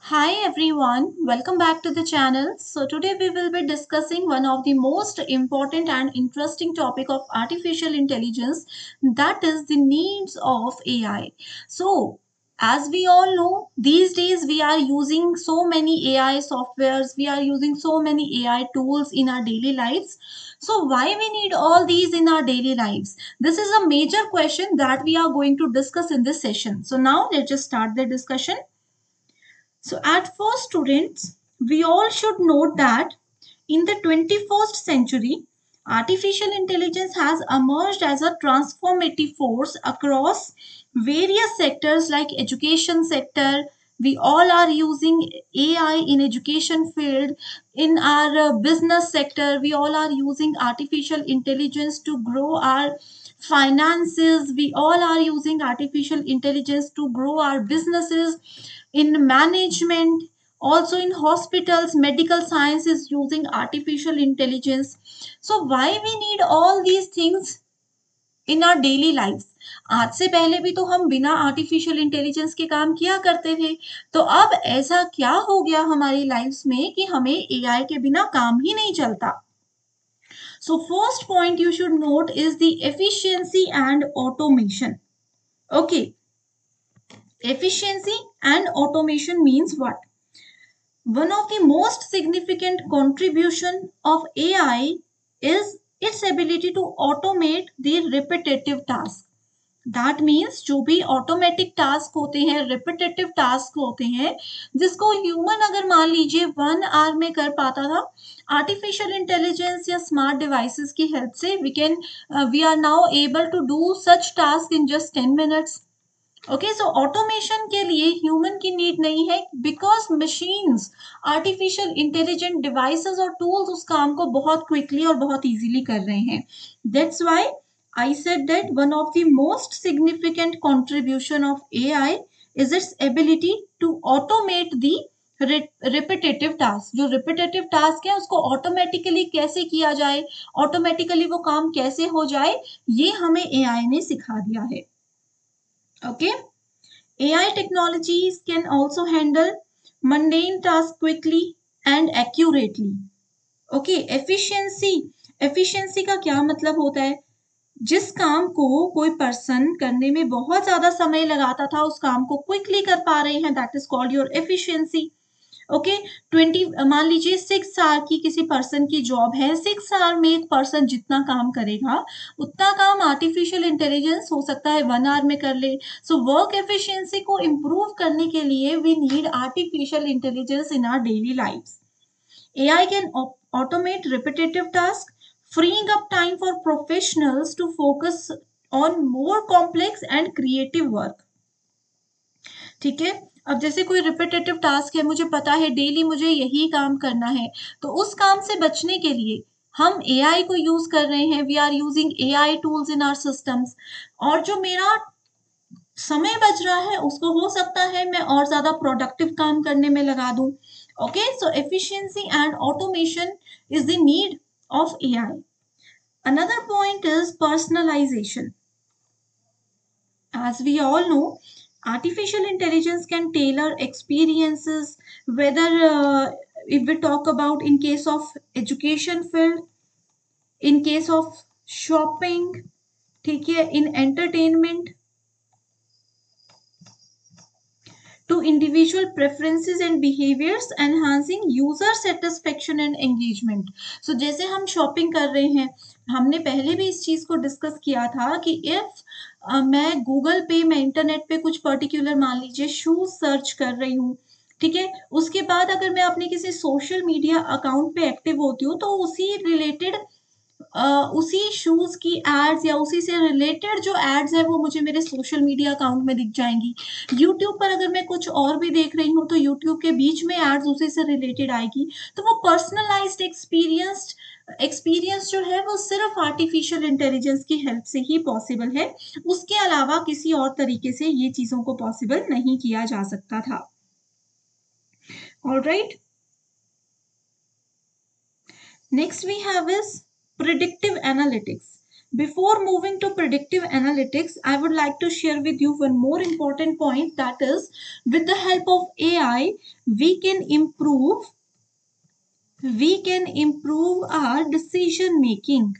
Hi everyone, welcome back to the channel. So today we will be discussing one of the most important and interesting topic of artificial intelligence, that is the needs of AI. So as we all know, these days we are using so many AI softwares, we are using so many AI tools in our daily lives. So why we need all these in our daily lives? This is a major question that we are going to discuss in this session. So now let's just start the discussion. So, at first, students, we all should note that in the 21st century, artificial intelligence has emerged as a transformative force across various sectors like education sector. We all are using AI in education field. In our business sector, we all are using artificial intelligence to grow our finances. We all are using artificial intelligence to grow our businesses. In management, also in hospitals, medical science is using artificial intelligence. So why we need all these things in are daily life? आज से पहले भी तो हम बिना artificial intelligence के काम किया करते थे, तो अब ऐसा क्या हो गया हमारी लाइफ में कि हमें एआई के बिना काम ही नहीं चलता? So first point you should note is the efficiency and automation. Okay, efficiency and automation means what? One of the most significant contribution of AI is its ability to automate the repetitive task. That means जो भी automatic task होते हैं, repetitive task होते हैं, जिसको human अगर मान लीजिए 1 आवर में कर पाता था, आर्टिफिशियल इंटेलिजेंस या स्मार्ट डिवाइसेस की हेल्प से we are now able to do such task in just 10 minutes. Okay, so automation के लिए ह्यूमन की नीड नहीं है, because machines, artificial intelligent devices और टूल्स उस काम को बहुत क्विकली और बहुत इजीली कर रहे हैं. That's why I said that one of the most significant contribution of AI is its ability to automate the repetitive task. जो repetitive task है उसको automatically कैसे किया जाए, automatically वो काम कैसे हो जाए, ये हमें AI ने सिखा दिया है. Okay, AI technologies can also handle mundane tasks quickly and accurately. Okay, efficiency का क्या मतलब होता है? जिस काम को कोई पर्सन करने में बहुत ज्यादा समय लगाता था, उस काम को क्विकली कर पा रहे हैं, that is called your efficiency. Okay, 20 मान लीजिए 6 आवर की किसी पर्सन की जॉब है, 6 आवर में एक पर्सन जितना काम करेगा उतना काम आर्टिफिशियल इंटेलिजेंस हो सकता है 1 आवर में कर ले. सो वर्क एफिशिएंसी को इम्प्रूव करने के लिए we need artificial intelligence in our daily life. AI can automate repetitive tasks, freeing up time for professionals to focus on more complex and creative work. ठीक है, अब जैसे कोई रिपीटेटिव टास्क है, मुझे पता है डेली मुझे यही काम करना है, तो उस काम से बचने के लिए हम AI को यूज कर रहे हैं. We are using AI tools in our systems. और जो मेरा समय बच रहा है उसको हो सकता है मैं और ज्यादा प्रोडक्टिव काम करने में लगा दूं. Okay, so efficiency and automation is the need of AI. Another point is personalization. As we all know, artificial intelligence can tailor experiences, whether if we talk about in case of education field, in case of shopping, ठीक है, in entertainment, to individual preferences and behaviors, enhancing user satisfaction and engagement. So जैसे हम shopping कर रहे हैं, हमने पहले भी इस चीज को डिस्कस किया था कि इफ मैं गूगल पे, मैं इंटरनेट पे कुछ पर्टिकुलर मान लीजिए शूज सर्च कर रही हूँ, ठीक है, उसके बाद अगर मैं अपने किसी सोशल मीडिया अकाउंट पे एक्टिव होती हूँ तो उसी रिलेटेड उसी शूज की एड्स या उसी से रिलेटेड जो एड्स है वो मुझे मेरे सोशल मीडिया अकाउंट में दिख जाएंगी. यूट्यूब पर अगर मैं कुछ और भी देख रही हूँ तो यूट्यूब के बीच में एड्स उसी से रिलेटेड आएगी. तो वो पर्सनलाइज्ड एक्सपीरियंस जो है वो सिर्फ आर्टिफिशियल इंटेलिजेंस की हेल्प से ही पॉसिबल है. उसके अलावा किसी और तरीके से ये चीजों को पॉसिबल नहीं किया जा सकता था. Alright, next we have is predictive analytics. Before moving to predictive analytics, I would like to share with you one more important point, that is, with the help of AI, we can improve our decision making.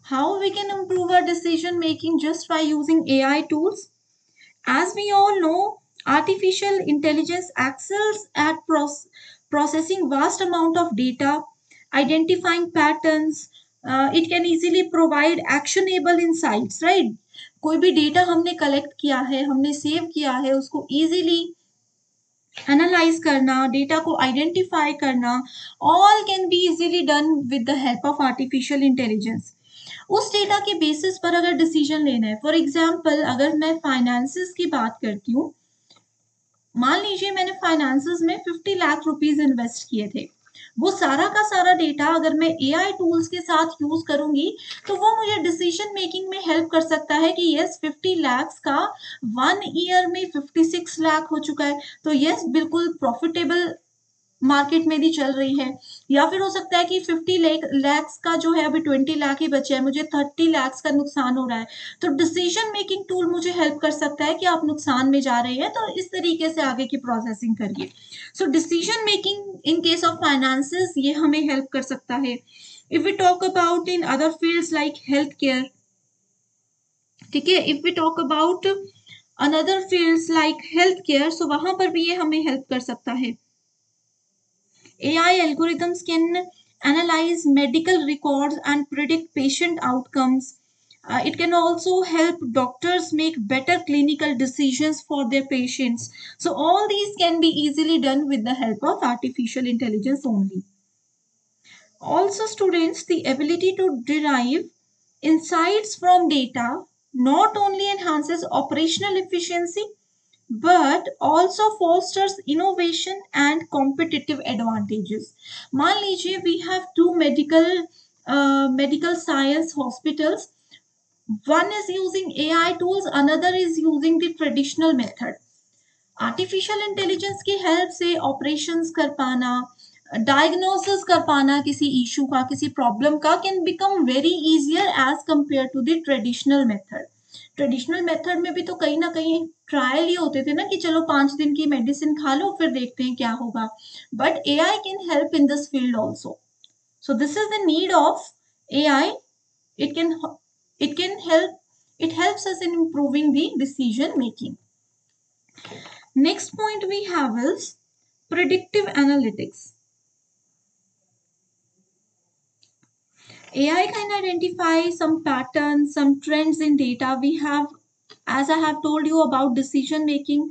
How we can improve our decision making? Just by using AI tools. As we all know, artificial intelligence excels at processing vast amount of data, identifying patterns. It can easily provide actionable insights, right? कोई भी data हमने collect किया है, हमने save किया है, उसको easily analyse करना, डेटा को आइडेंटिफाई करना, all can be easily done with the help of artificial intelligence. उस डेटा के बेसिस पर अगर डिसीजन लेना है, फॉर एग्जाम्पल अगर मैं फाइनेंसेस की बात करती हूँ, मान लीजिए मैंने फाइनेंसेस में 50 लाख रुपीस इन्वेस्ट किए थे, वो सारा का सारा डेटा अगर मैं एआई टूल्स के साथ यूज करूंगी तो वो मुझे डिसीजन मेकिंग में हेल्प कर सकता है कि यस 50 लाख का 1 ईयर में 56 लाख हो चुका है, तो यस बिल्कुल प्रॉफिटेबल मार्केट में भी चल रही है. या फिर हो सकता है कि 50 लाख का जो है अभी 20 लाख ही बचे हैं, मुझे 30 लाख का नुकसान हो रहा है, तो डिसीजन मेकिंग टूल मुझे हेल्प कर सकता है कि आप नुकसान में जा रहे हैं, तो इस तरीके से आगे की प्रोसेसिंग करिए. So decision making in case of finances ये हमें हेल्प कर सकता है. If we talk about in other fields like health care, ठीक है, if we talk about another fields like health care, so वहां पर भी ये हमें हेल्प कर सकता है. AI algorithms can analyze medical records and predict patient outcomes. It can also help doctors make better clinical decisions for their patients. So all these can be easily done with the help of artificial intelligence only. Also, students, the ability to derive insights from data not only enhances operational efficiency but also fosters innovation and competitive advantages. मान लीजिए we have two medical science hospitals. One is using AI tools, another is using the traditional method. Artificial intelligence की help से operations कर पाना, diagnosis कर पाना किसी issue का, किसी प्रॉब्लम का, can become very easier as compared to the traditional method. Traditional method में भी तो कहीं ना कहीं ट्रायल ही होते थे ना कि चलो 5 दिन की मेडिसिन खा लो फिर देखते हैं क्या होगा. But AI can help in this field also. So this is the need of AI. It can it can help it helps us in improving the decision making. Next point we have is predictive analytics. AI can identify some patterns, some trends in data. We have, as I have told you about decision making.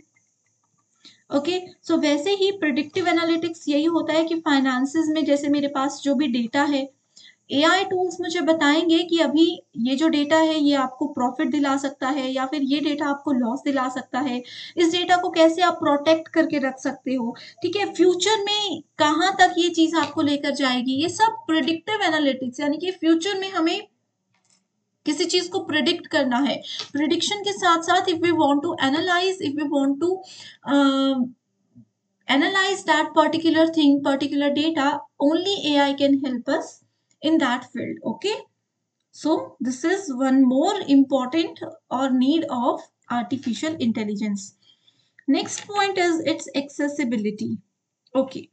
Okay, so वैसे ही predictive analytics यही होता है कि finances में जैसे मेरे पास जो भी डेटा है, AI टूल्स मुझे बताएंगे कि अभी ये जो डेटा है ये आपको प्रॉफिट दिला सकता है या फिर ये डेटा आपको लॉस दिला सकता है. इस डेटा को कैसे आप प्रोटेक्ट करके रख सकते हो, ठीक है, फ्यूचर में कहाँ तक ये चीज आपको लेकर जाएगी, ये सब प्रिडिक्टिव एनालिटिक्स. यानी कि फ्यूचर में हमें किसी चीज को प्रिडिक्ट करना है. प्रिडिक्शन के साथ साथ if we want to analyse, if we want to analyze that particular thing, particular data, only AI can help us in that field. Okay, so this is one more important or need of artificial intelligence. Next point is its accessibility. Okay,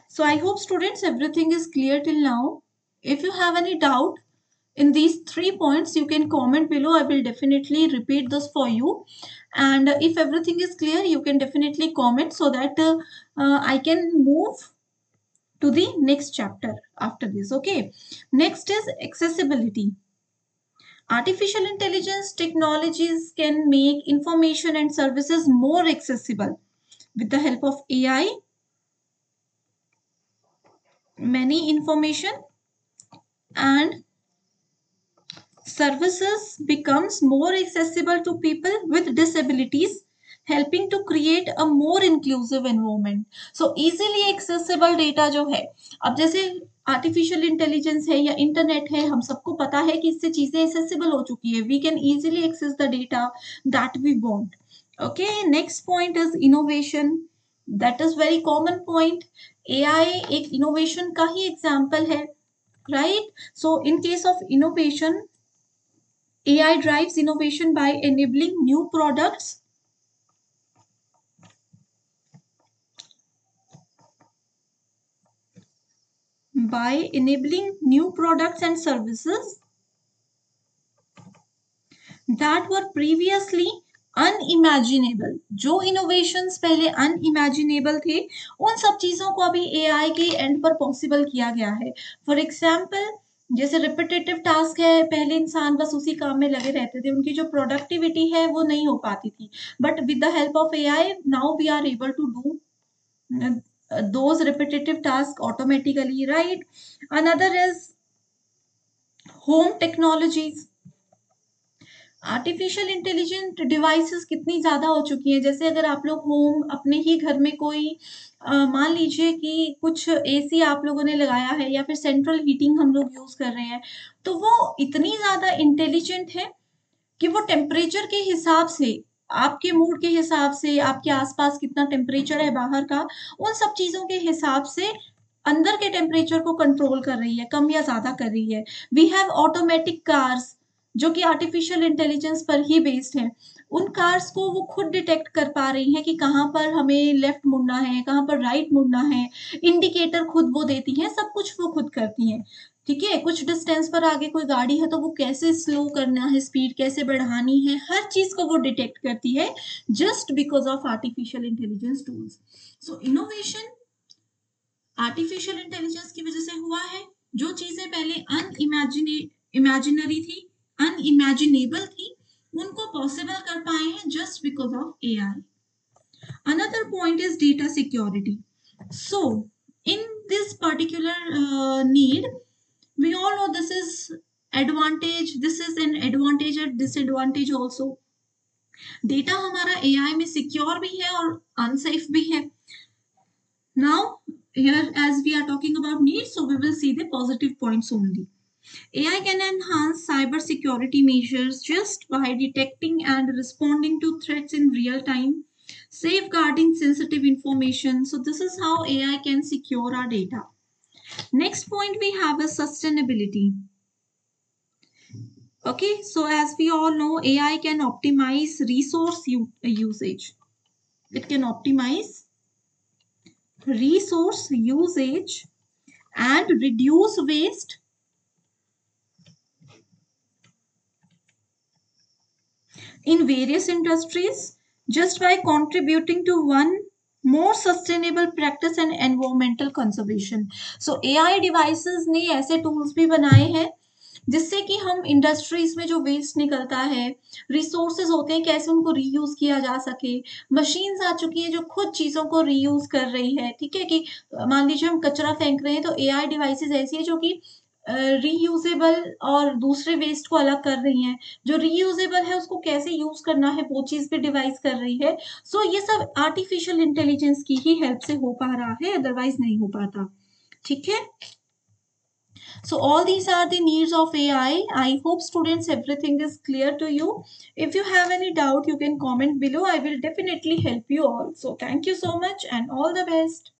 so I hope students everything is clear till now. If you have any doubt in these 3 points, you can comment below. I will definitely repeat this for you. And if everything is clear, you can definitely comment so that I can move to the next chapter after this. Okay, next is accessibility. Artificial intelligence technologies can make information and services more accessible. With the help of AI, many information and services becomes more accessible to people with disabilities, helping to create a more inclusive environment. So easily accessible data जो है, अब जैसे artificial intelligence है या internet है, हम सबको पता है कि इससे चीजें एक्सेसिबल हो चुकी है. We can easily access the data that we want. Okay, next point is innovation. That is very common point. AI एक इनोवेशन का ही एग्जाम्पल है, right? So in case of innovation, AI drives innovation by enabling new products, by enabling new products and services that were previously unimaginable. जो innovations पहले unimaginable थे, उन सब चीजों को अभी एआई के एंड पर पॉसिबल किया गया है. फॉर एग्जाम्पल, जैसे रिपीटेटिव टास्क है, पहले इंसान बस उसी काम में लगे रहते थे, उनकी जो प्रोडक्टिविटी है वो नहीं हो पाती थी. But with the help of AI now we are able to do those repetitive tasks automatically, right? Another is home technologies. आर्टिफिशियल इंटेलिजेंट डिवाइसेस कितनी ज़्यादा हो चुकी हैं. जैसे अगर आप लोग होम अपने ही घर में कोई मान लीजिए कि कुछ एसी आप लोगों ने लगाया है या फिर सेंट्रल हीटिंग हम लोग यूज़ कर रहे हैं, तो वो इतनी ज़्यादा इंटेलिजेंट है कि वो टेम्परेचर के हिसाब से, आपके मूड के हिसाब से, आपके आसपास कितना टेम्परेचर है बाहर का, उन सब चीज़ों के हिसाब से अंदर के टेम्परेचर को कंट्रोल कर रही है, कम या ज़्यादा कर रही है. वी हैव ऑटोमेटिक कार्स जो कि आर्टिफिशियल इंटेलिजेंस पर ही बेस्ड है. उन कार्स को वो खुद डिटेक्ट कर पा रही हैं कि कहाँ पर हमें लेफ्ट मुड़ना है, कहाँ पर राइट मुड़ना है. इंडिकेटर खुद वो देती हैं, सब कुछ वो खुद करती हैं. ठीक है, कुछ डिस्टेंस पर आगे कोई गाड़ी है तो वो कैसे स्लो करना है, स्पीड कैसे बढ़ानी है, हर चीज को वो डिटेक्ट करती है, just because of artificial intelligence tools. So innovation artificial intelligence की वजह से हुआ है. जो चीजें पहले इमेजिनरी थी, अनइमेजिनेबल थी, उनको पॉसिबल कर पाए हैं just because of AI. Another point is data security. So, in this particular need, we all know this is advantage. This is an advantage and disadvantage also. Data हमारा AI में secure भी है और unsafe भी है. Now, here as we are talking about needs, so we will see the positive points only. AI can enhance cyber security measures just by detecting and responding to threats in real time, safeguarding sensitive information. So this is how AI can secure our data. Next point we have is sustainability. Okay, so as we all know, AI can optimize resource usage. It can optimize resource usage and reduce waste in various industries just by contributing to one more sustainable practice and environmental conservation. So AI devices ने ऐसे tools भी बनाए हैं जिससे कि हम industries में जो वेस्ट निकलता है, रिसोर्सेज होते हैं, कैसे उनको रीयूज किया जा सके. मशीन्स आ चुकी है जो खुद चीज़ों को रीयूज कर रही है. ठीक है, कि मान लीजिए हम कचरा फेंक रहे हैं तो एआई डिवाइसेस ऐसी है जो कि रीयूजेबल और दूसरे वेस्ट को अलग कर रही हैं. जो रीयूजेबल है उसको कैसे यूज करना है वो चीज भी डिवाइस कर रही है. सो ये सब आर्टिफिशियल इंटेलिजेंस की ही हेल्प से हो पा रहा है, अदरवाइज नहीं हो पाता. ठीक है. So all these are the needs of AI. I hope students everything is clear to you. If you have any doubt, you can comment below. I will definitely help you all. So thank you so much and all the best.